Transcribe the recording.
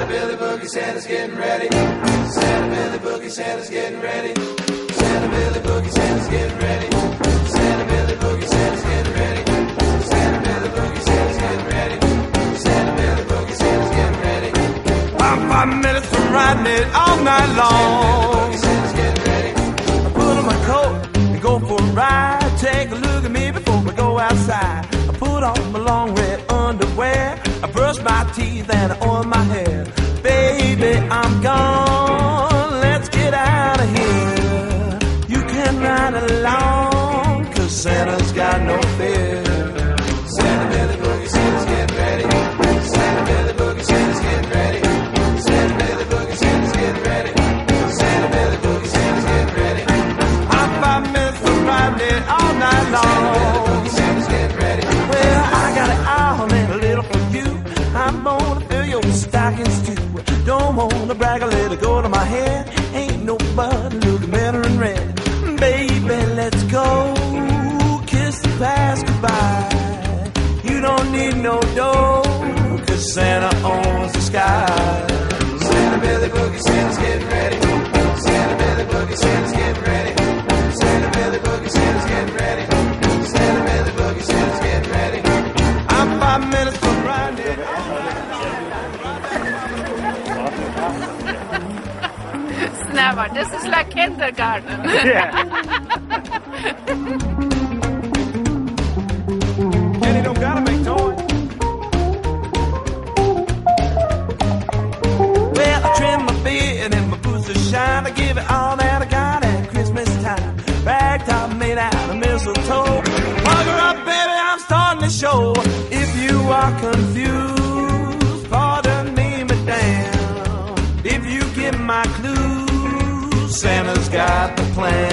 Santa Billy Boogie, Santa's getting ready. Santa Billy Boogie, Santa's getting ready. Santa Billy Boogie, Santa's getting ready. Santa Billy Boogie, Santa's getting ready. Santa Billy Boogie, Santa's getting ready. Santa Billy Boogie, Santa's getting ready. I'm 5 minutes from riding it all night long. Santa's getting ready. I put on my coat and go for a ride. Take a look at me before we go outside. I put on my long red underwear. I brush my teeth and I oil my hair. Baby, I'm gone. Let's get out of here. You can ride along, 'cause Santa's got no fear. Santa Billy Boogie, Santa's getting ready. Santa Billy Boogie, Santa's getting ready. Santa Billy Boogie, Santa's getting ready. Santa Billy Boogie, Santa's getting ready. I'm 5 minutes from riding it all night long. Santa Billy Boogie, Santa's getting ready. Well, I got an owl and a little for you. I'm gonna fill your stockings too. Don't wanna brag, I let it go to my head. Ain't nobody looking better in red. Baby, let's go. Kiss the past goodbye. You don't need no dough, 'cause Santa owns the sky. Santa Billy Boogie, Santa's getting ready. Santa Billy Boogie, Santa's getting ready. Santa Billy Boogie, Santa's getting ready. Santa Billy Boogie, Santa's getting ready. I'm 5 minutes from riding it. Never. This is like kindergarten. Yeah. And he don't gotta make toys. Well, I trim my beard and my boots are shine. I give it all that I got at Christmas time. Ragtop made out of mistletoe. Hug her up, baby, I'm starting the show. If you are confused, pardon me, madam. If you get my clues, Santa's got the plan.